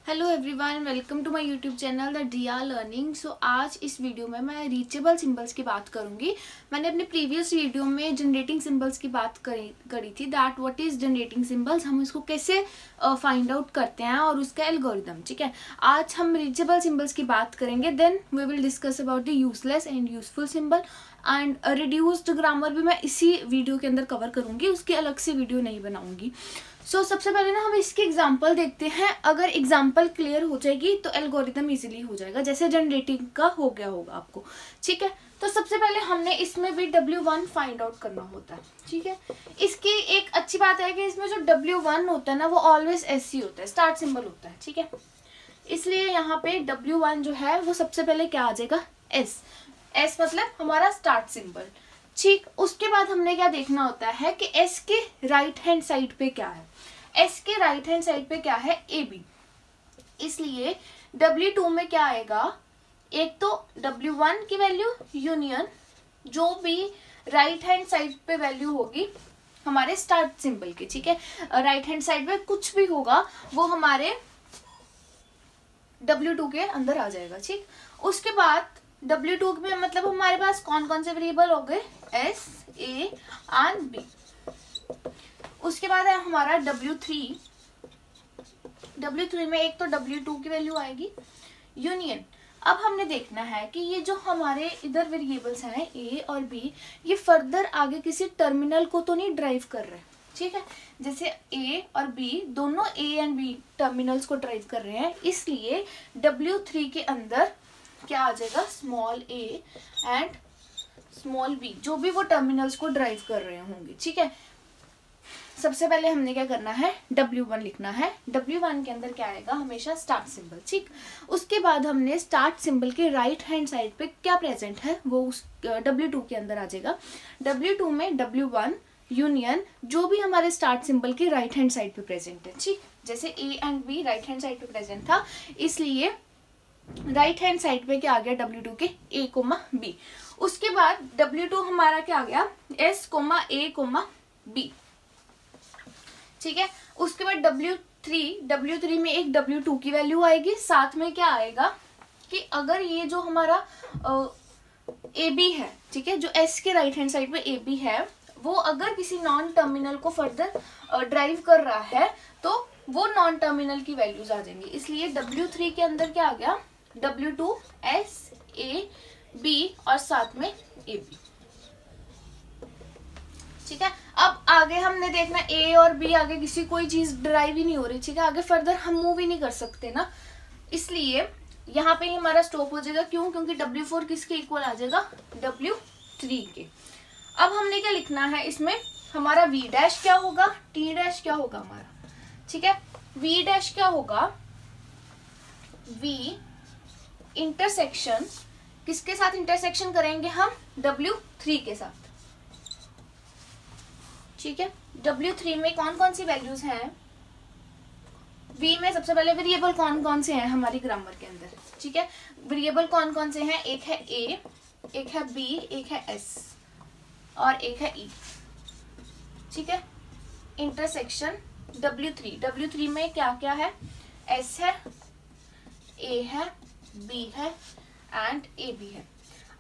Hello everyone, welcome to my YouTube channel the डिया learning. So आज इस video में मैं रीचेबल सिंबल्स की बात करूंगी। मैंने अपने प्रीवियस वीडियो में जनरेटिंग सिंबल्स की बात करी थी, that what is generating symbols, हम इसको कैसे फाइंड आउट करते हैं और उसका एल्गोरिदम। ठीक है, आज हम रीचेबल सिंबल्स की बात करेंगे। Then we will discuss about the useless and useful symbol and reduced grammar भी मैं इसी वीडियो के अंदर कवर करूंगी, उसकी अलग से वीडियो नहीं बनाऊंगी। सबसे पहले ना हम इसकी एग्जांपल देखते हैं। अगर एग्जांपल क्लियर हो जाएगी तो एल्गोरिदम इजीली हो जाएगा, जैसे जनरेटिंग का हो गया होगा आपको। ठीक है, तो सबसे पहले हमने इसमें भी W1 फाइंड आउट करना होता है। ठीक है, इसकी एक अच्छी बात है कि इसमें जो W1 होता है ना वो ऑलवेज SC होता है, स्टार्ट सिंबल होता है। ठीक है, इसलिए यहाँ पे W1 जो है वो सबसे पहले क्या आ जाएगा, S मतलब हमारा स्टार्ट सिंबल। ठीक, उसके बाद हमने क्या देखना होता है कि S के राइट हैंड साइड पे क्या है। S के राइट हैंड साइड पे क्या है, AB। इसलिए W2 में क्या आएगा, एक तो W1 की वैल्यू यूनियन जो भी राइट हैंड साइड पे वैल्यू होगी हमारे स्टार्ट सिंबल की। ठीक है, राइट हैंड साइड पे कुछ भी होगा वो हमारे W2 के अंदर आ जाएगा। ठीक, उसके बाद W2 में मतलब हमारे पास कौन कौन से वेरिएबल हो गए, S, A एंड B। उसके बाद है हमारा W3 में एक तो W2 की वैल्यू आएगी यूनियन। अब हमने देखना है कि ये जो हमारे इधर वेरिएबल्स हैं A और B, ये फर्दर आगे किसी टर्मिनल को तो नहीं ड्राइव कर रहे। ठीक है, जैसे A और B दोनों A एंड B टर्मिनल्स को ड्राइव कर रहे हैं, इसलिए W3 के अंदर क्या आ जाएगा, small a and small b, जो भी वो टर्मिनल्स को ड्राइव कर रहे होंगे। ठीक है, सबसे पहले हमने क्या करना है, W1 लिखना है। W1 के अंदर क्या आएगा, हमेशा स्टार्ट सिंबल। ठीक, उसके बाद हमने स्टार्ट सिंबल के राइट हैंड साइड पे क्या प्रेजेंट है वो उस W2 के अंदर आ जाएगा। W2 में W1 यूनियन जो भी हमारे स्टार्ट सिंबल के राइट हैंड साइड पे प्रेजेंट है। ठीक, जैसे A and B right hand side पे प्रेजेंट था, इसलिए राइट हैंड साइड पे क्या आ गया, W2 के A, B। उसके बाद W2 हमारा क्या आ गया, S, A, B। ठीक है, उसके बाद W3 में एक W2 की वैल्यू आएगी, साथ में क्या आएगा कि अगर ये जो हमारा AB है, ठीक है, जो S के राइट हैंड साइड पे AB है, वो अगर किसी नॉन टर्मिनल को फर्दर ड्राइव कर रहा है तो वो नॉन टर्मिनल की वैल्यूज आ जाएंगी। इसलिए W3 के अंदर क्या आ गया, W2, S, A, B और साथ में AB। ठीक है, अब आगे हमने देखना A और B, आगे किसी कोई चीज ड्राइव ही नहीं हो रही। ठीक है, आगे फर्दर हम मूव ही नहीं कर सकते ना, इसलिए यहाँ पे ही हमारा स्टॉप हो जाएगा। क्यों, क्योंकि W4 किसके इक्वल आ जाएगा, W3 के। अब हमने क्या लिखना है इसमें, हमारा V डैश क्या होगा, T डैश क्या होगा हमारा। ठीक है, V डैश क्या होगा, V इंटरसेक्शन किसके साथ इंटरसेक्शन करेंगे हम, W3 के साथ। ठीक है, W3 में कौन कौन सी वैल्यूज हैं, V में सबसे पहले वेरिएबल कौन कौन से हैं हमारी ग्रामर के अंदर। ठीक है, वेरिएबल कौन कौन से हैं, एक है A, एक है B, एक है S और एक है E। ठीक है, इंटरसेक्शन W3 में क्या क्या है, S है, A है, B है एंड AB है।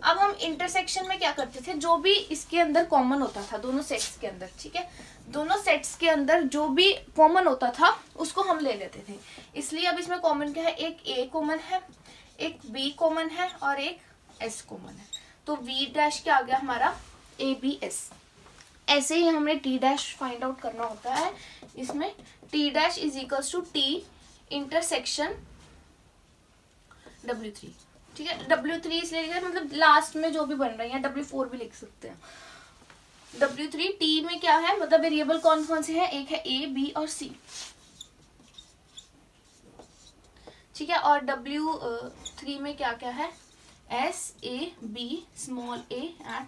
अब हम इंटरसेक्शन में क्या करते थे, जो भी इसके अंदर कॉमन होता था दोनों सेट्स के अंदर, ठीक है, दोनों सेट्स के अंदर जो भी कॉमन होता था उसको हम ले लेते थे। इसलिए अब इसमें कॉमन क्या है, एक A कॉमन है, एक B कॉमन है और एक S कॉमन है। तो V डैश क्या आ गया हमारा, ABS। ऐसे ही हमें T डैश फाइंड आउट करना होता है। इसमें T dash is equals to T intersection W3। ठीक है, W3 इसलिए लिखा है मतलब लास्ट में जो भी बन रही है, W4 भी लिख सकते हैं। W3 T में क्या है, मतलब वेरिएबल कौन कौन से हैं, एक है A, B और C। ठीक है, और W3 में क्या क्या है, S, A, B, small a and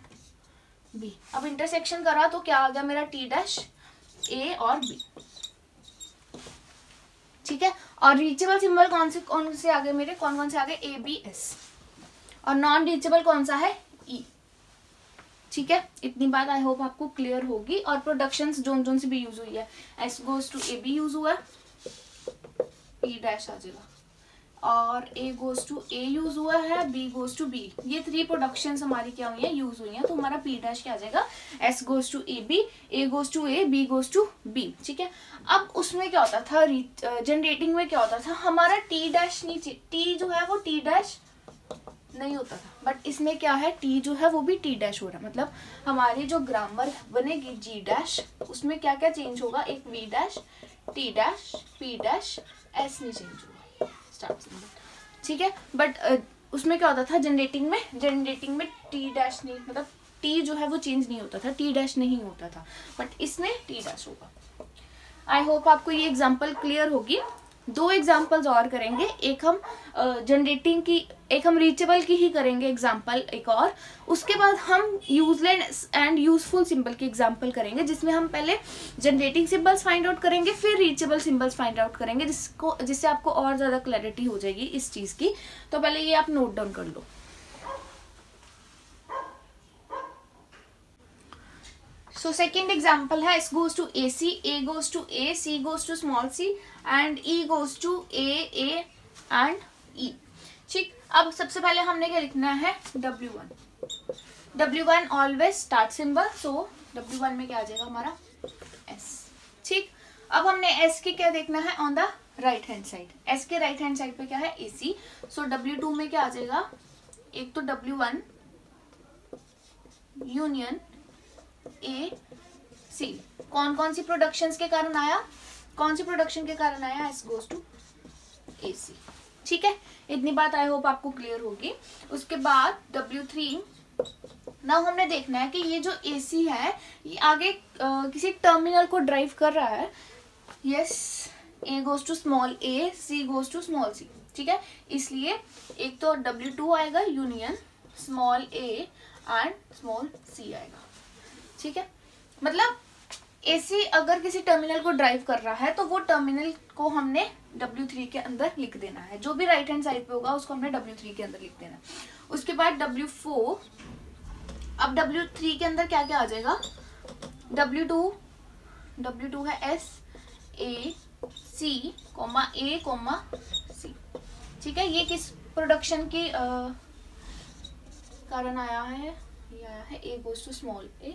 B। अब इंटरसेक्शन करा तो क्या आ गया मेरा, T डैश A और B। ठीक है, और रीचेबल सिंबल कौन से आगे मेरे, कौन कौन से आगे, ABS, और नॉन रीचेबल कौन सा है, E। ठीक है, इतनी बात आई होप आपको क्लियर होगी। और प्रोडक्शंस जोन जोन से भी यूज हुई है, S goes to AB use हुआ है, P डैश आ जाएगा, और A goes to A use हुआ है, B गोज टू B, ये 3 प्रोडक्शंस हमारी क्या हुई है, यूज हुई हैं, तो हमारा P डैश क्या आ जाएगा, S goes to AB, A goes to A, B goes to B, ठीक है। अब उसमें क्या होता था, जनरेटिंग में क्या होता था, हमारा T डैश नीचे, T जो है वो T डैश नहीं होता था, बट इसमें क्या है, T जो है वो भी T डैश हो रहा है, मतलब हमारी जो ग्रामर बनेगी G डैश, उसमें क्या क्या चेंज होगा, एक V dash, T dash, P dash, S नहीं चेंज होगा, स्टार्ट सिंबल, ठीक है। बट उसमें क्या होता था, जनरेटिंग में T डैश नहीं, मतलब T जो है वो चेंज नहीं होता था, T डैश नहीं होता था, बट इसमें T डैश होगा। आई होप आपको ये एग्जाम्पल क्लियर होगी। 2 एग्जाम्पल्स और करेंगे, एक हम जनरेटिंग की, एक हम रीचेबल की ही करेंगे एग्जाम्पल एक और, उसके बाद हम यूजलेस एंड यूजफुल सिंबल की एग्जाम्पल करेंगे, जिसमें हम पहले जनरेटिंग सिंबल्स फाइंड आउट करेंगे, फिर रीचेबल सिंबल्स फाइंड आउट करेंगे, जिससे आपको और ज़्यादा क्लैरिटी हो जाएगी इस चीज़ की। तो पहले ये आप नोट डाउन कर लो। So second example है, S goes to AC, A goes to A, C goes to small c and E goes to A and E, ठीक। अब सबसे पहले हमने क्या लिखना है, W1 ऑलवेज स्टार्ट सिंबल, सो W1 में क्या आ जाएगा हमारा S, ठीक। अब हमने S के क्या देखना है, on the right hand side, S के राइट हैंड साइड पे क्या है, AC, सो W2 में क्या आ जाएगा, एक तो W1 यूनियन A C, कौन कौन सी प्रोडक्शंस के कारण आया, कौन सी प्रोडक्शन के कारण आया, S गोज टू AC, ठीक है। इतनी बात आई होप आपको क्लियर होगी। उसके बाद W3 नाउ हमने देखना है कि ये जो AC है ये आगे किसी टर्मिनल को ड्राइव कर रहा है, yes, A goes to small a, C goes to small c, ठीक है। इसलिए एक तो W2 आएगा union small a and small c आएगा, ठीक है। मतलब AC अगर किसी टर्मिनल को ड्राइव कर रहा है तो वो टर्मिनल को हमने W3 के अंदर लिख देना है, जो भी राइट हैंड साइड पे होगा उसको हमने W3 के अंदर लिख देना है। उसके बाद W4, अब W3 के अंदर क्या क्या आ जाएगा, W2 है S A C A C, ठीक है। ये किस प्रोडक्शन की कारण आया है, ये आया है A goes to small a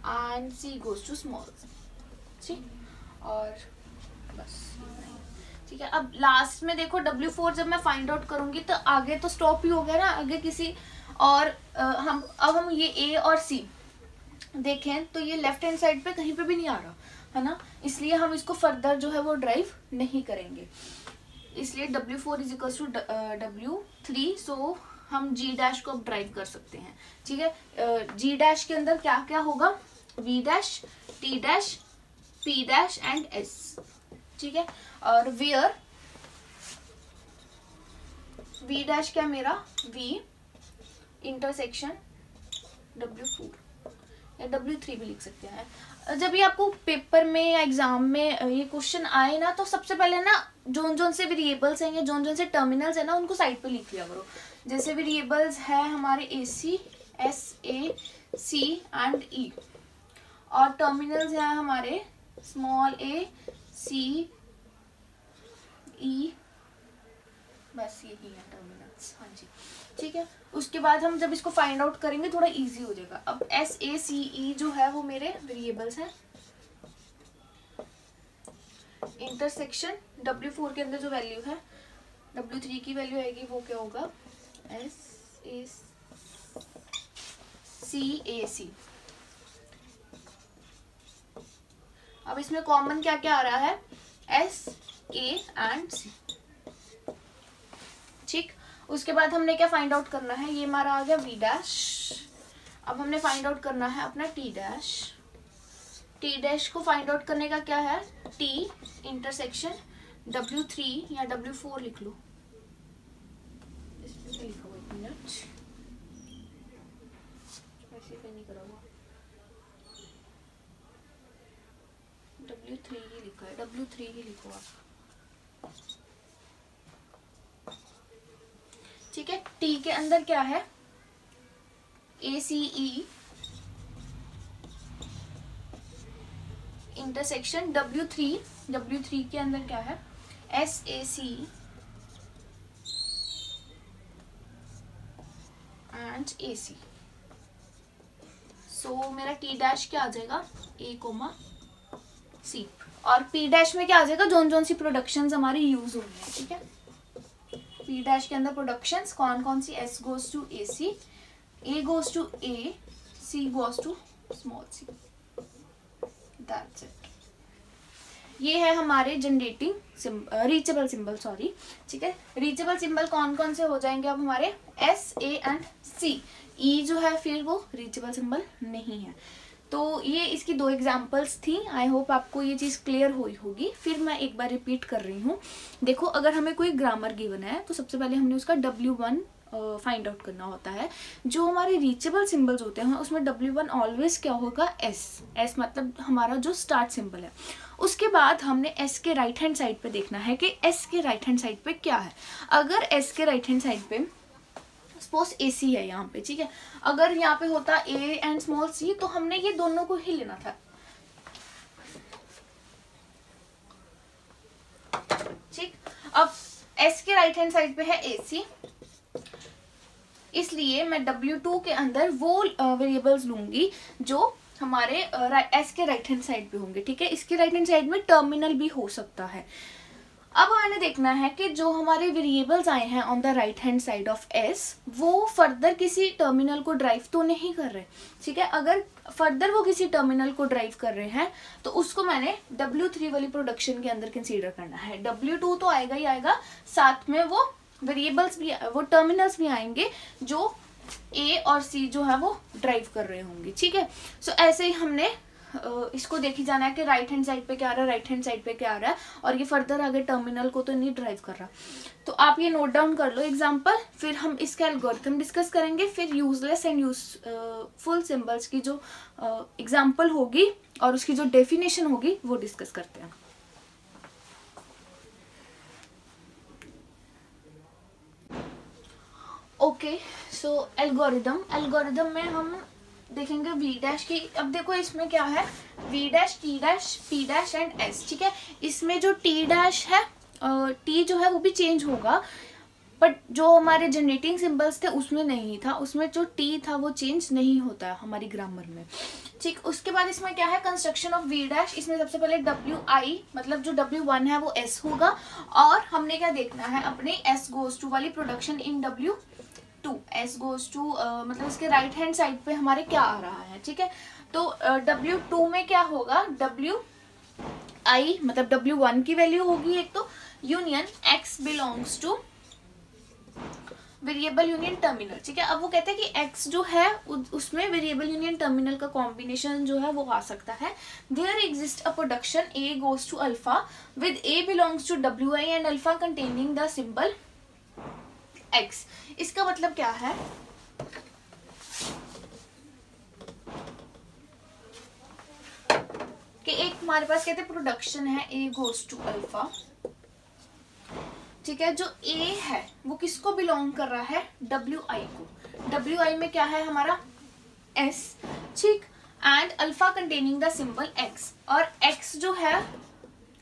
and C goes to small c, ठीक। और बस ठीक है। अब लास्ट में देखो W4 जब मैं फाइंड आउट करूंगी तो आगे तो स्टॉप ही हो गया ना, आगे किसी और हम ये A और C देखें तो ये लेफ्ट हैंड साइड पे कहीं पे भी नहीं आ रहा है ना, इसलिए हम इसको फर्दर जो है वो ड्राइव नहीं करेंगे, इसलिए W4 is equal to W3, सो हम G डैश को अब ड्राइव कर सकते हैं, ठीक है। G डैश के अंदर क्या क्या होगा, V dash, T dash, P dash and S, ठीक है। और वेयर V डैश क्या मेरा, V इंटरसेक्शन W4 या W3 भी लिख सकते हैं। जब ये आपको पेपर में या एग्जाम में ये क्वेश्चन आए ना, तो सबसे पहले ना जोन से वेरिएबल्स हैं या जोन से टर्मिनल्स है ना, उनको साइड पे लिख लिया करो। जैसे वेरिएबल्स है हमारे AC, S A C and E, और टर्मिनल्स हैं हमारे स्मॉल a C E, बस यही है टर्मिनल्स, हाँ जी, ठीक है। उसके बाद हम जब इसको फाइंड आउट करेंगे थोड़ा इजी हो जाएगा। अब S A C E जो है वो मेरे वेरिएबल्स हैं, इंटरसेक्शन W4 के अंदर जो वैल्यू है, W3 की वैल्यू आएगी वो क्या होगा, S A C A C। अब इसमें कॉमन क्या क्या आ रहा है, S A एंड C, ठीक। उसके बाद हमने क्या फाइंड आउट करना है, ये हमारा आ गया V डैश। अब हमने फाइंड आउट करना है अपना T डैश। T डैश को फाइंड आउट करने का क्या है, T इंटरसेक्शन W3 या W4 लिख लो, इसमें लिखा हुआ, एक मिनट, वैसे पे नहीं करा हुआ, W3 ही लिखा है, W3 ही लिखो आप, ठीक है। T के अंदर क्या है, ACE इंटरसेक्शन W3 के अंदर क्या है, SAC एंड AC। सो मेरा T डैश क्या आ जाएगा, A, C, और P डैश में क्या आ जाएगा, जोन सी प्रोडक्शंस हमारी यूज हो रही है, ठीक है। P डैश के अंदर प्रोडक्शंस कौन कौन सी, S goes to AC, A goes to A, C goes to small c, that's it. ये है हमारे जनरेटिंग रीचेबल सिंबल, सॉरी, ठीक है। रीचेबल सिंबल कौन कौन से हो जाएंगे अब हमारे, S, A and C। E जो है फिर वो रीचेबल सिंबल नहीं है। तो ये इसकी 2 एग्जांपल्स थी। आई होप आपको ये चीज़ क्लियर हुई होगी। फिर मैं एक बार रिपीट कर रही हूँ। देखो, अगर हमें कोई ग्रामर गिवन है तो सबसे पहले हमने उसका W1 फाइंड आउट करना होता है। जो हमारे रीचेबल सिंबल्स होते हैं उसमें W1 ऑलवेज क्या होगा, S मतलब हमारा जो स्टार्ट सिंबल है। उसके बाद हमने S के राइट हैंड साइड पे देखना है कि S के राइट हैंड साइड पे क्या है। अगर S के राइट हैंड साइड पे सपोज AC है यहाँ पे, ठीक है, अगर यहाँ पे होता A एंड स्मॉल c तो हमने ये दोनों को ही लेना था, ठीक। अब S के राइट हैंड साइड पे है AC, इसलिए मैं W2 के अंदर वो वेरिएबल्स लूंगी जो हमारे S के राइट हैंड साइड पे होंगे, ठीक है। इसके राइट हैंड साइड में टर्मिनल भी हो सकता है। अब हमें देखना है कि जो हमारे वेरिएबल्स आए हैं on the right hand side of S, वो फर्दर किसी टर्मिनल को ड्राइव तो नहीं कर रहे, ठीक है। अगर फर्दर वो किसी टर्मिनल को ड्राइव कर रहे हैं तो उसको मैंने W3 वाली प्रोडक्शन के अंदर कंसीडर करना है। W2 तो आएगा ही आएगा, साथ में वो वेरिएबल्स भी, वो टर्मिनल्स भी आएंगे जो A और C जो है वो ड्राइव कर रहे होंगे, ठीक है। सो ऐसे ही हमने इसको देखी जाना है कि राइट हैंड साइड पे क्या आ रहा है, राइट हैंड साइड पे क्या आ रहा है, और ये फर्दर आगे टर्मिनल को तो नहीं ड्राइव कर रहा। तो आप ये नोट डाउन कर लो एग्जांपल, फिर हम इसका एल्गोरिथम डिस्कस करेंगे, फिर यूजलेस एंड यूजफुल सिंबल्स की जो एग्जांपल होगी और उसकी जो डेफिनेशन होगी वो डिस्कस करते हैं। ओके, सो एल्गोरिदम में हम देखेंगे V डैश की। अब देखो इसमें क्या है, V dash, T dash, P dash and S, ठीक है। इसमें जो T डैश है, T जो है वो भी चेंज होगा, बट जो हमारे जनरेटिंग सिंबल्स थे उसमें नहीं था, उसमें जो T था वो चेंज नहीं होता है हमारी ग्रामर में, ठीक। उसके बाद इसमें क्या है, कंस्ट्रक्शन ऑफ V डैश। इसमें सबसे पहले WI मतलब जो W1 है वो S होगा, और हमने क्या देखना है, अपने S गोज टू वाली production in W2, S goes to मतलब इसके राइट हैंड साइड पे हमारे क्या आ रहा है, ठीक है। तो W2 में क्या होगा, WI मतलब W1 की वैल्यू होगी एक तो, union X belongs two variable union terminal, ठीक है। अब वो कहते हैं कि X जो है उसमें वेरिएबल यूनियन टर्मिनल का कॉम्बिनेशन जो है वो आ सकता है। There exist a production A goes to alpha with A belongs to WI and alpha containing the symbol X। इसका मतलब क्या है, कि एक हमारे पास कहते हैं प्रोडक्शन है A गोज टू अल्फा, ठीक है। जो A है वो किसको बिलोंग कर रहा है, WI को। WI में क्या है हमारा S, ठीक, and alpha containing the symbol X, और X जो है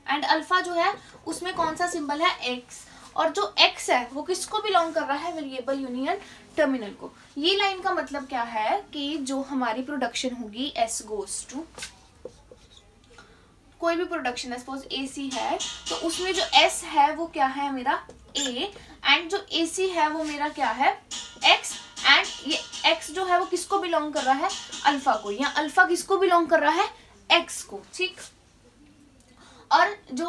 एंड अल्फा जो है उसमें कौन सा सिंबल है, X, और जो X है वो किसको बिलोंग कर रहा है, वेरिएबल यूनियन टर्मिनल को। ये लाइन का मतलब क्या है कि जो हमारी प्रोडक्शन होगी S गोज टू, कोई भी प्रोडक्शन है, सपोज AC है, तो उसमें जो S है वो क्या है मेरा A, एंड जो AC है वो मेरा क्या है X, एंड ये X जो है वो किसको बिलोंग कर रहा है, अल्फा को, या अल्फा किसको बिलोंग कर रहा है, X को, ठीक। और जो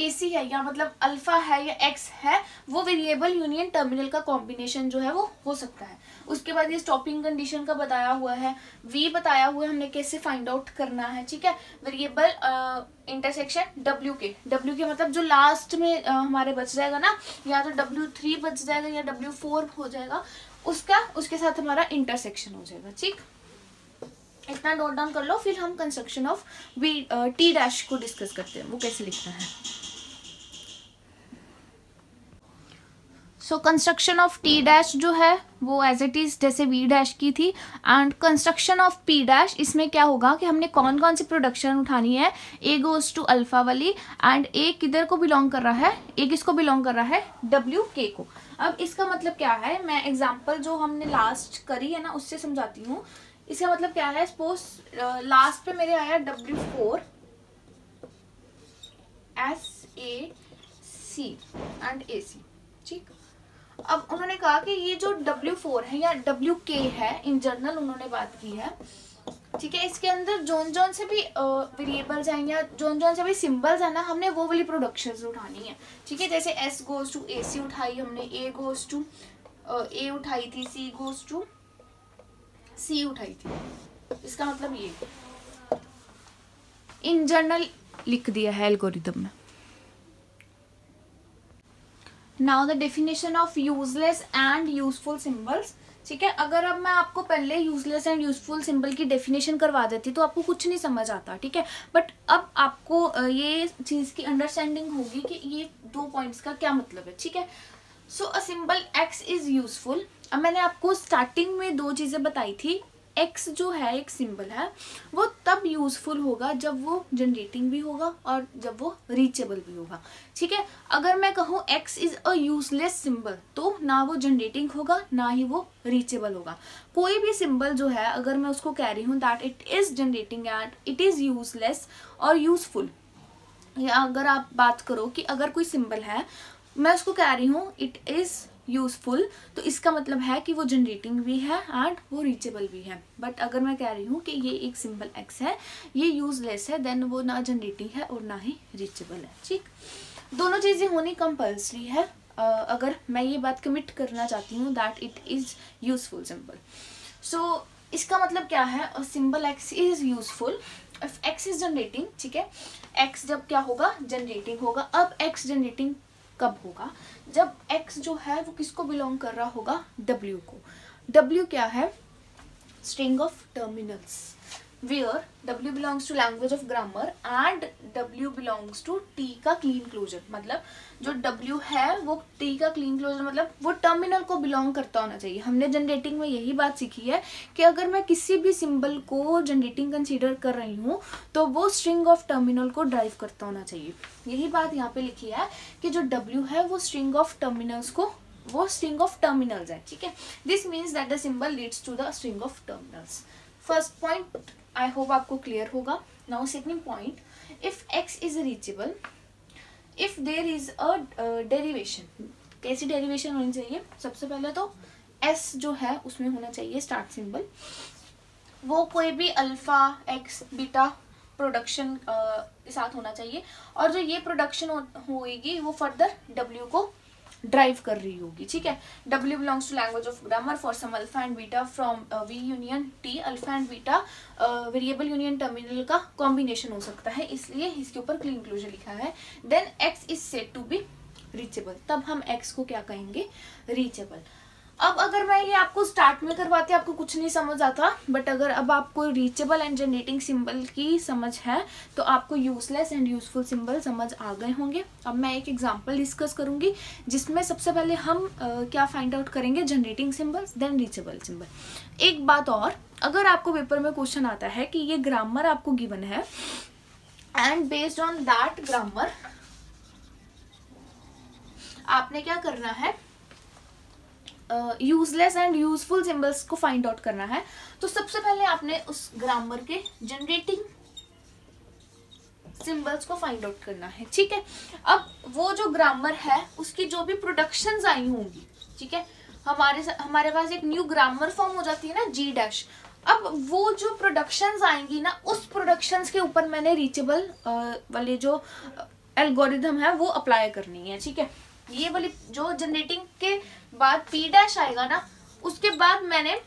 AC है या मतलब अल्फा है या X है वो वेरिएबल यूनियन टर्मिनल का कॉम्बिनेशन जो है वो हो सकता है। उसके बाद ये स्टॉपिंग कंडीशन का बताया हुआ है, V बताया हुआ है हमने कैसे फाइंड आउट करना है, ठीक है। वेरिएबल इंटरसेक्शन W के मतलब जो लास्ट में हमारे बच जाएगा ना, या तो W3 बच जाएगा या W4 हो जाएगा, उसके साथ हमारा इंटरसेक्शन हो जाएगा, ठीक। इतना नोट डाउन कर लो, फिर हम कंस्ट्रक्शन ऑफ T डैश को डिस्कस करते हैं, वो कैसे लिखना है। So construction of T dash जो है वो एज इट इज जैसे वी डैश की थी, and construction of P dash इसमें क्या होगा कि हमने कौन कौन सी प्रोडक्शन उठानी है, ए गोज टू अल्फा वाली, एंड ए किधर को बिलोंग कर रहा है, ए किसको बिलोंग कर रहा है, डब्ल्यू के को। अब इसका मतलब क्या है, मैं एग्जाम्पल जो हमने लास्ट करी है ना उससे समझाती हूँ। इसका मतलब क्या है, सपोज लास्ट पे मेरे आया W4 SAC एंड AC, ठीक। अब उन्होंने कहा कि ये जो W4 है या WK है, इन जनरल उन्होंने बात की है, ठीक है। इसके अंदर जोन जोन से भी वेरिएबल्स हैं या जोन जोन से भी सिंबल्स है ना, हमने वो वाली प्रोडक्शंस उठानी है, ठीक है। जैसे S गोज टू AC उठाई हमने, A गोज टू A उठाई थी, C गोज टू C उठाई थी। इसका मतलब ये इन जनरल लिख दिया है एल्गोरिथम में। Now the definition of useless and useful symbols, ठीक है। अगर अब मैं आपको पहले यूजलेस एंड यूजफुल सिंबल की डेफिनेशन करवा देती तो आपको कुछ नहीं समझ आता, ठीक है। बट अब आपको ये चीज़ की अंडरस्टैंडिंग होगी कि ये 2 पॉइंट्स का क्या मतलब है, ठीक है। So uh symbol X is useful. अब मैंने आपको स्टार्टिंग में 2 चीज़ें बताई थी। एक्स जो है एक सिंबल है, वो तब यूजफुल होगा जब वो जनरेटिंग भी होगा और जब वो रीचेबल भी होगा, ठीक है। अगर मैं कहूँ x is a useless symbol, तो ना वो जनरेटिंग होगा ना ही वो रीचेबल होगा। कोई भी सिंबल जो है अगर मैं उसको कह रही हूँ that it is generating and it is useless और यूजफुल, या अगर आप बात करो कि अगर कोई सिंबल है मैं उसको कह रही हूँ इट इज यूजफुल, तो इसका मतलब है कि वो जनरेटिंग भी है एंड वो रीचेबल भी है। बट अगर मैं कह रही हूँ कि ये एक सिंबल एक्स है, ये यूजलेस है, देन वो ना जनरेटिंग है और ना ही रीचेबल है, ठीक। दोनों चीज़ें होनी कंपल्सरी है अगर मैं ये बात कमिट करना चाहती हूँ that it is useful symbol. So इसका मतलब क्या है, symbol X is useful if X is generating, ठीक है। एक्स जब क्या होगा, जनरेटिंग होगा। अब एक्स जनरेटिंग कब होगा, जब x जो है वो किसको बिलोंग कर रहा होगा, w को। w क्या है, string of terminals, where w belongs to language of grammar and w belongs to t का क्लीन क्लोजर। मतलब जो w है वो t का क्लीन क्लोजर मतलब वो टर्मिनल को बिलोंग करता होना चाहिए। हमने जनरेटिंग में यही बात सीखी है कि अगर मैं किसी भी सिंबल को जनरेटिंग कंसीडर कर रही हूँ तो वो स्ट्रिंग ऑफ टर्मिनल को ड्राइव करता होना चाहिए। यही बात यहाँ पे लिखी है कि जो w है वो स्ट्रिंग ऑफ टर्मिनल्स को, वो स्ट्रिंग ऑफ टर्मिनल्स है, ठीक है। This means that the symbol leads to the string of terminals. First point I hope आपको क्लियर होगा। Now second point, if x is reachable, if there is a derivation. कैसी derivation होनी चाहिए, सबसे पहले तो s जो है उसमें होना चाहिए स्टार्ट सिंबल, वो कोई भी अल्फा एक्स बीटा प्रोडक्शन के साथ होना चाहिए, और जो ये प्रोडक्शन होएगी वो फर्दर w को ड्राइव कर रही होगी, ठीक है। w belongs to language of grammar for some alpha and beta from v union t। Alpha and beta variable union terminal का कॉम्बिनेशन हो सकता है, इसलिए इसके ऊपर क्लीन क्लोजर लिखा है। Then x is said to be reachable, तब हम x को क्या कहेंगे, रीचेबल। अब अगर मैं ये आपको स्टार्ट में करवाती आपको कुछ नहीं समझ आता, बट अगर अब आपको रीचेबल एंड जनरेटिंग सिंबल की समझ है तो आपको यूजलेस एंड यूजफुल सिंबल समझ आ गए होंगे। अब मैं एक एग्जांपल डिस्कस करूंगी जिसमें सबसे पहले हम क्या फाइंड आउट करेंगे, generating symbols then reachable symbol. एक बात और, अगर आपको पेपर में क्वेश्चन आता है कि ये ग्रामर आपको गिवन है and based on that grammar आपने क्या करना है, यूजलेस एंड यूजफुल सिंबल्स को फाइंड आउट करना है, तो सबसे पहले आपने उस ग्रामर के जनरेटिंग सिंबल्स को फाइंड आउट करना है, ठीक है। अब वो जो ग्रामर है उसकी जो भी प्रोडक्शंस आई होंगी, ठीक है, हमारे पास एक न्यू ग्रामर फॉर्म हो जाती है ना जी डैश। अब वो जो प्रोडक्शंस आएंगी ना, उस प्रोडक्शंस के ऊपर मैंने रीचेबल वाले जो एल्गोरिथम है वो अप्लाई करनी है, ठीक है। ये वाली जो जनरेटिंग के बाद p डैश आएगा ना, उसके बाद मैंने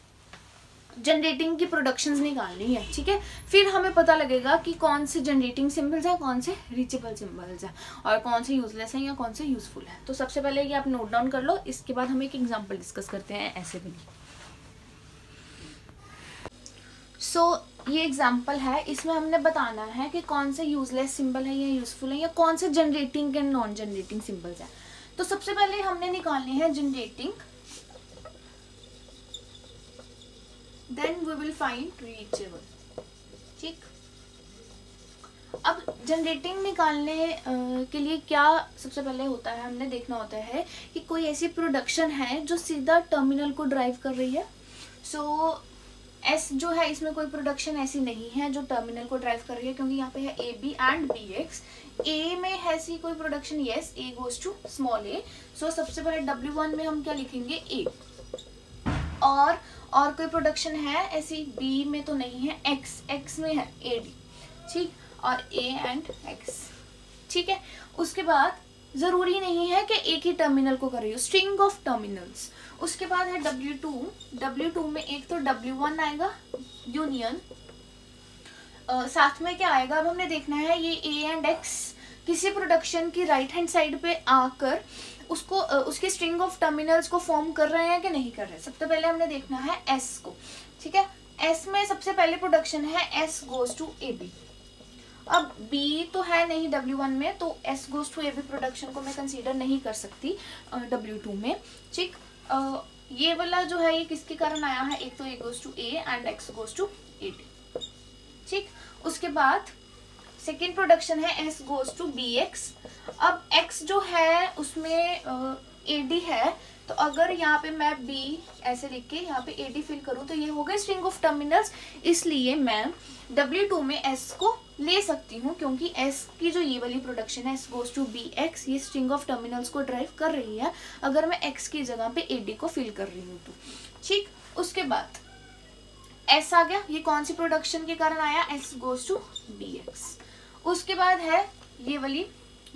जनरेटिंग की प्रोडक्शंस निकालनी है, ठीक है। फिर हमें पता लगेगा कि कौन से जनरेटिंग सिंबल्स हैं, कौन से रीचेबल सिंबल्स हैं, और कौन से यूजलेस हैं या कौन से यूजफुल है। तो सबसे पहले ये आप नोट डाउन कर लो, इसके बाद हम एक एग्जांपल डिस्कस करते हैं ऐसे भी। ये एग्जांपल है, इसमें हमने बताना है कि कौन से यूजलेस सिंबल है या यूजफुल है, या कौन से generating and non generating symbols हैं। तो सबसे पहले हमने निकालनी है generating, then we will find reachable. ठीक, अब जनरेटिंग निकालने के लिए क्या सबसे पहले होता है, हमने देखना होता है कि कोई ऐसी प्रोडक्शन है जो सीधा टर्मिनल को ड्राइव कर रही है। सो एस जो है इसमें कोई प्रोडक्शन ऐसी नहीं है जो टर्मिनल को ड्राइव कर रही है, क्योंकि यहाँ पे है A B and B X. A में है ऐसी कोई production, yes, A goes to small a. So सबसे पहले W1 में हम क्या लिखेंगे, ए। और कोई प्रोडक्शन है ऐसी, बी में तो नहीं है, एक्स में है ए डी। ठीक, और ए एंड एक्स। ठीक है, उसके बाद जरूरी नहीं है कि एक ही टर्मिनल को कर रही हो, स्ट्रिंग ऑफ टर्मिनल्स। उसके बाद है W2 में एक तो W1 आएगा यूनियन, साथ में क्या आएगा, अब हमने देखना है ये ए एंड एक्स किसी प्रोडक्शन की राइट हैंड साइड पे आकर उसको उसके स्ट्रिंग ऑफ टर्मिनल्स को फॉर्म कर रहे हैं कि नहीं कर रहे हैं। सबसे पहले हमने देखना है एस को। ठीक है, एस में सबसे पहले प्रोडक्शन है S goes to A B. अब B तो है नहीं W1 में, तो S goes to A B production को मैं कंसीडर नहीं कर सकती W2 में। ठीक, ये वाला जो है ये किसके कारण आया है, एक तो A goes to A and X goes to A D। ठीक, उसके बाद सेकेंड प्रोडक्शन है S गोज टू BX। अब X जो है उसमें AD है, तो अगर यहाँ पे मैं B ऐसे लिख के यहाँ पे AD फिल करूँ तो ये हो गए स्ट्रिंग ऑफ टर्मिनल्स, इसलिए मैं W2 में S को ले सकती हूँ, क्योंकि S की जो ये वाली प्रोडक्शन है S गोज टू BX, ये स्ट्रिंग ऑफ टर्मिनल्स को ड्राइव कर रही है अगर मैं X की जगह पे AD को फिल कर रही हूँ तो। ठीक, उसके बाद S आ गया, ये कौन सी प्रोडक्शन के कारण आया, S गोज टू BX। उसके बाद है ये वाली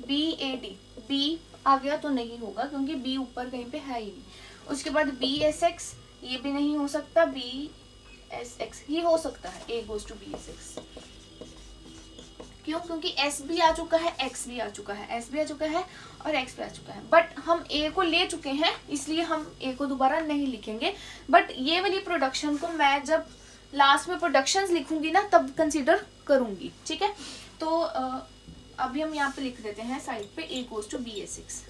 BAD, B आ गया तो नहीं होगा क्योंकि B ऊपर कहीं पे है ही नहीं। उसके बाद BSX, ये भी नहीं हो सकता, BSX ही हो सकता है, A गोज टू BSX। क्यों, क्योंकि S भी आ चुका है, X भी आ चुका है, S भी आ चुका है और X भी आ चुका है, बट हम A को ले चुके हैं इसलिए हम A को दोबारा नहीं लिखेंगे। बट ये वाली प्रोडक्शन को मैं जब लास्ट में प्रोडक्शंस लिखूंगी ना तब कंसीडर करूंगी। ठीक है, तो अभी हम यहाँ पे लिख देते हैं साइड पे A गोज टू BSX।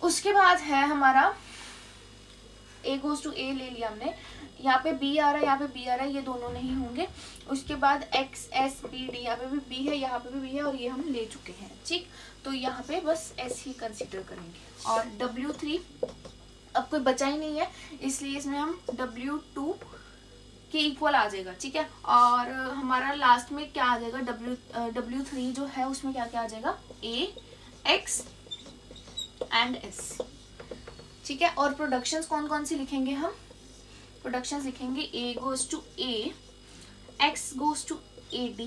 उसके बाद है हमारा A गोज टू A ले लिया हमने, यहाँ पे B आ रहा है, यहाँ पे B आ रहा है, ये दोनों नहीं होंगे। उसके बाद X S B D, यहाँ पे भी B है, यहाँ पे भी B है और ये हम ले चुके हैं। ठीक, तो यहाँ पे बस S ही कंसीडर करेंगे। और W3 अब कोई बचा ही नहीं है, इसलिए इसमें हम W2 के इक्वल आ जाएगा। ठीक है, और हमारा लास्ट में क्या आ जाएगा, W3 जो है उसमें क्या क्या आ जाएगा, A X एंड S। ठीक है, और प्रोडक्शंस कौन कौन सी लिखेंगे हम, प्रोडक्शंस लिखेंगे A goes to A, X goes to AD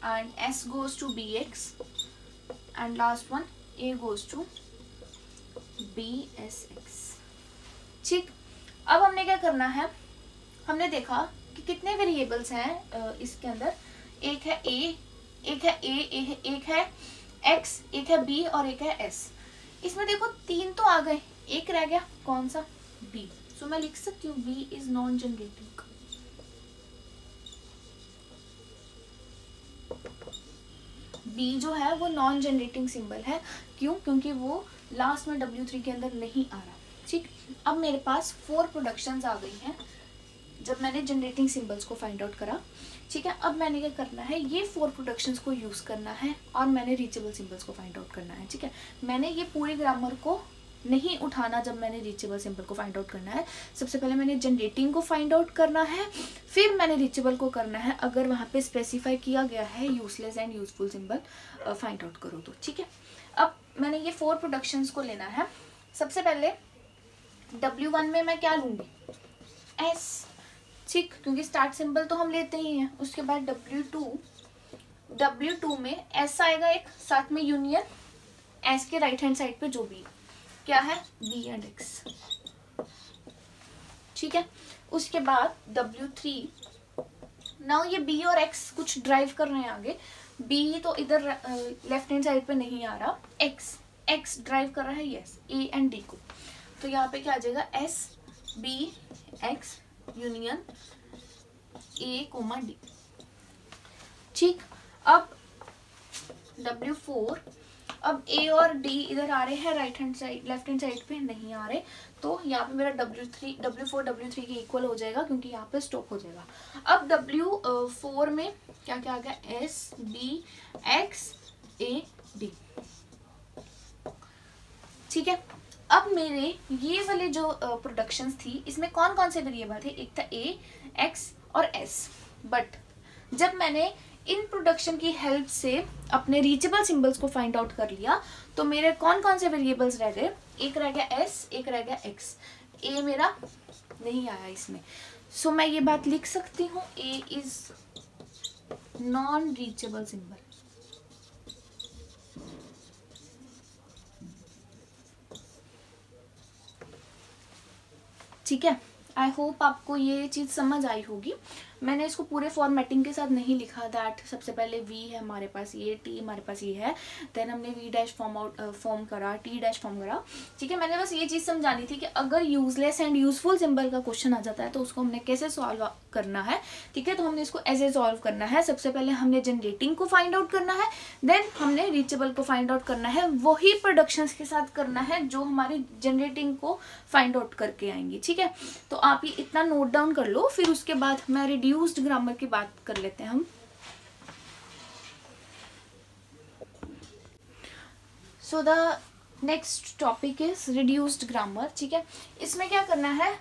and S goes to BX and last one A goes to BSX। ठीक, अब हमने क्या करना है, हमने देखा कि कितने वेरिएबल्स हैं इसके अंदर, एक है A, एक है A, एक है X, एक है B और एक है S। इसमें देखो तीन तो आ गए, एक रह गया, कौन सा, B। सो मैं लिख सकती हूँ B is non generating. B जो है वो नॉन जनरेटिंग सिंबल है, क्यों, क्योंकि वो लास्ट में W3 के अंदर नहीं आ रहा। ठीक, अब मेरे पास 4 प्रोडक्शंस आ गई हैं जब मैंने जनरेटिंग सिंबल्स को फाइंड आउट करा। ठीक है, अब मैंने क्या करना है, ये 4 प्रोडक्शंस को यूज करना है और मैंने रीचेबल सिंबल्स को फाइंड आउट करना है। ठीक है, मैंने ये पूरी ग्रामर को नहीं उठाना जब मैंने रीचेबल सिंबल को फाइंड आउट करना है। सबसे पहले मैंने जनरेटिंग को फाइंड आउट करना है, फिर मैंने रीचेबल को करना है, अगर वहाँ पे स्पेसिफाई किया गया है useless and useful symbol find out करो तो। ठीक है, अब मैंने ये 4 प्रोडक्शंस को लेना है। सबसे पहले W1 में मैं क्या लूँगी, S। ठीक, क्योंकि स्टार्ट सिंबल तो हम लेते ही हैं। उसके बाद W2 में S आएगा एक, साथ में यूनियन S के राइट हैंड साइड पे जो भी क्या है, B एंड X। ठीक है, उसके बाद W3, नाउ ये B और X कुछ ड्राइव कर रहे हैं आगे, B तो इधर लेफ्ट हैंड साइड पे नहीं आ रहा, X ड्राइव कर रहा है यस A एंड D को, तो यहाँ पे क्या आ जाएगा, S B X union A, D। ठीक, अब W4 अब ए और डी इधर आ रहे हैं right hand side, left hand side पे नहीं आ रहे, तो यहाँ पे मेरा W4 W3 के इक्वल हो जाएगा क्योंकि यहाँ पे स्टॉप हो जाएगा। अब W4 में क्या क्या आ गया, S B X A D, ठीक है। अब मेरे ये वाले जो प्रोडक्शंस थी इसमें कौन कौन से वेरिएबल थे, एक था A, X और S, बट जब मैंने इन प्रोडक्शन की हेल्प से अपने रीचेबल सिंबल्स को फाइंड आउट कर लिया तो मेरे कौन कौन से वेरिएबल्स रह गए, एक रह गया S, एक रह गया X, A मेरा नहीं आया इसमें। सो मैं ये बात लिख सकती हूँ, A is non reachable symbol. ठीक है, आई होप आपको ये चीज़ समझ आई होगी। मैंने इसको पूरे फॉर्मेटिंग के साथ नहीं लिखा, दैट सबसे पहले V है हमारे पास, ये T हमारे पास ये है, देन हमने V डैश फॉर्म करा, T डैश फॉर्म करा, ठीक है। मैंने बस ये चीज़ समझानी थी कि अगर यूजलेस एंड यूजफुल सिंबल का क्वेश्चन आ जाता है तो उसको हमने कैसे सॉल्व करना है, ठीक है। तो हमने इसको ऐसे सॉल्व करना है, सबसे पहले हमने जनरेटिंग को फाइंड आउट करना है, देन हमने रीचेबल को फाइंड आउट करना है, वही प्रोडक्शंस के साथ करना है जो हमारी जनरेटिंग को फाइंड आउट करके आएंगी, ठीक है। तो आप ये इतना नोट डाउन कर लो, फिर उसके बाद मैं रिड्यूस्ड ग्रामर की बात कर लेते हैं हम। So the next topic is reduced grammar, ठीक है। इसमें क्या करना है,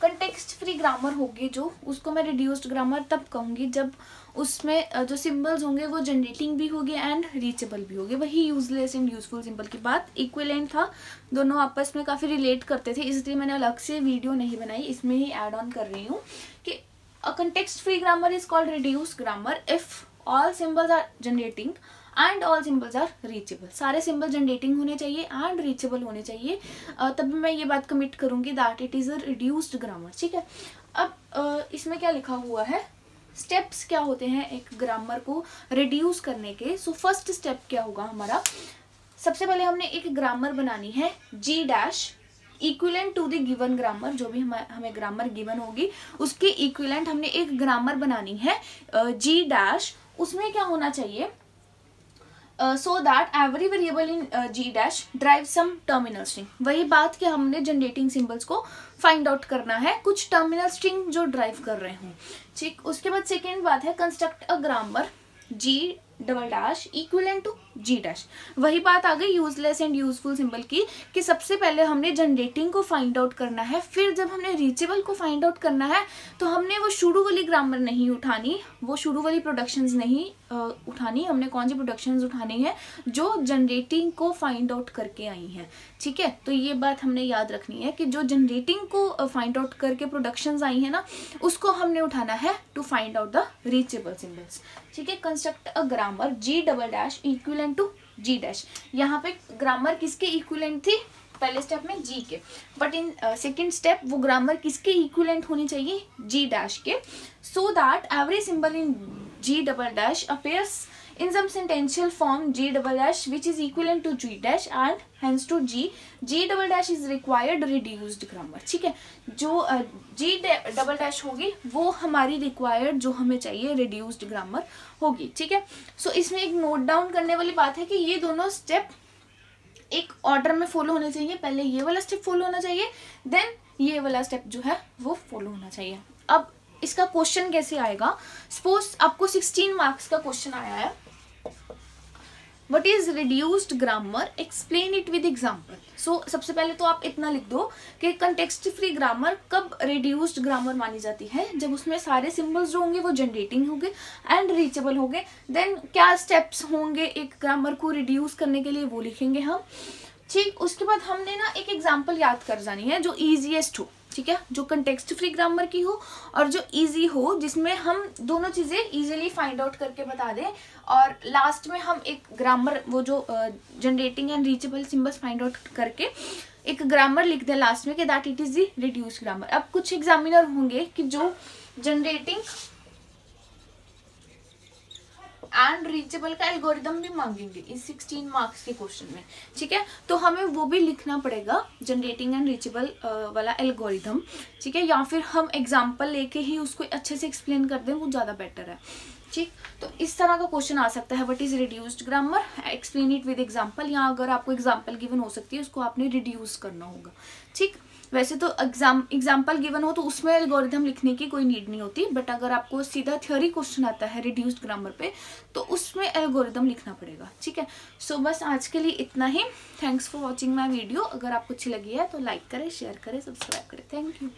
कंटेक्स्ट फ्री ग्रामर होगी जो, उसको मैं रिड्यूस्ड ग्रामर तब कहूँगी जब उसमें जो सिंबल्स होंगे वो जनरेटिंग भी होगी एंड रीचेबल भी होगी। वही यूजलेस एंड यूजफुल सिंबल की बात इक्विवेलेंट था, दोनों आपस में काफ़ी रिलेट करते थे, इसलिए मैंने अलग से वीडियो नहीं बनाई, इसमें ही ऐड ऑन कर रही हूँ कि a context free grammar is called reduced grammar if all symbols are generating and all symbols are reachable. सारे सिंबल जनरेटिंग होने चाहिए एंड रीचेबल होने चाहिए, तभी मैं ये बात कमिट करूँगी that it is a reduced grammar, ठीक है। अब इसमें क्या लिखा हुआ है, स्टेप्स क्या होते हैं एक ग्रामर को रिड्यूस करने के। सो फर्स्ट स्टेप क्या होगा हमारा, सबसे पहले हमने एक ग्रामर बनानी है G dash equivalent to the given grammar, जो भी हमें ग्रामर गिवन होगी उसके इक्विवेलेंट हमने एक ग्रामर बनानी है G डैश। उसमें क्या होना चाहिए, so that every variable in G dash derive some terminal string. वही बात कि हमने जनरेटिंग सिंबल्स को फाइंड आउट करना है, कुछ टर्मिनल स्ट्रिंग जो ड्राइव कर रहे हों, ठीक। उसके बाद सेकेंड बात है construct a grammar G double dash equivalent to G dash. वही बात आ गई यूजलेस एंड यूजफुल सिंबल की कि सबसे पहले हमने जनरेटिंग को फाइंड आउट करना है, फिर जब हमने रीचेबल को फाइंड आउट करना है तो हमने वो शुरू वाली ग्रामर नहीं उठानी, वो शुरू वाली प्रोडक्शंस नहीं उठानी, हमने कौन सी प्रोडक्शंस उठानी है जो जनरेटिंग को फाइंड आउट करके आई हैं, ठीक है। तो ये बात हमने याद रखनी है कि जो जनरेटिंग को फाइंड आउट करके प्रोडक्शंस आई हैं ना, उसको हमने उठाना है to find out the reachable symbols, ठीक है। Construct a grammar G double dash equivalent to G dash. यहाँ पे ग्रामर किसके इक्विवेलेंट थी, पहले स्टेप में G के, बट इन सेकेंड स्टेप वो ग्रामर किसके इक्विवेलेंट होनी चाहिए, G डैश के, सो that every symbol in G double dash appears in some sentential form G double dash which is equivalent to G dash and hence to G double dash is required reduced grammar, ठीक है। जो G double dash होगी वो हमारी required जो हमें चाहिए reduced grammar होगी, ठीक है। सो इसमें एक नोट डाउन करने वाली बात है कि ये दोनों स्टेप एक ऑर्डर में फॉलो होने चाहिए, पहले ये वाला स्टेप फॉलो होना चाहिए, देन ये वाला स्टेप जो है वो फॉलो होना चाहिए। अब इसका क्वेश्चन कैसे आएगा, सपोज आपको 16 मार्क्स का क्वेश्चन आया है, What is reduced grammar? Explain it with example. So सबसे पहले तो आप इतना लिख दो कि कंटेक्स्ट फ्री ग्रामर कब रिड्यूस्ड ग्रामर मानी जाती है, जब उसमें सारे सिंबल्स जो होंगे वो जनरेटिंग होंगे एंड रीचेबल होंगे। देन क्या स्टेप्स होंगे एक ग्रामर को रिड्यूस करने के लिए वो लिखेंगे हम, ठीक। उसके बाद हमने ना एक एग्जाम्पल याद कर जानी है जो ईजीएस्ट हो, ठीक है, जो कंटेक्स्ट फ्री ग्रामर की हो और जो इजी हो, जिसमें हम दोनों चीज़ें इजीली फाइंड आउट करके बता दें, और लास्ट में हम एक ग्रामर वो जो generating and reachable symbols find out करके एक ग्रामर लिख दें लास्ट में कि that it is the reduced grammar. अब कुछ एग्जामिनर होंगे कि जो जनरेटिंग एंड रीचेबल का एल्गोरिदम भी मांगेंगे इस 16 मार्क्स के क्वेश्चन में, ठीक है। तो हमें वो भी लिखना पड़ेगा जनरेटिंग एंड रीचेबल वाला एल्गोरिदम, ठीक है, या फिर हम एग्जांपल लेके ही उसको अच्छे से एक्सप्लेन कर दें, वो ज़्यादा बेटर है, ठीक। तो इस तरह का क्वेश्चन आ सकता है, what is reduced grammar, explain it with example. यहाँ अगर आपको एग्जांपल गिवन हो सकती है, उसको आपने रिड्यूस करना होगा। ठीक, वैसे तो एग्जाम्पल गिवन हो तो उसमें एल्गोरिथम लिखने की कोई नीड नहीं होती, बट अगर आपको सीधा थ्योरी क्वेश्चन आता है रिड्यूस्ड ग्रामर पे तो उसमें एल्गोरिथम लिखना पड़ेगा। ठीक है, सो बस आज के लिए इतना ही। Thanks for watching my video. अगर आपको अच्छी लगी है तो लाइक करें, शेयर करें, सब्सक्राइब करें। Thank you.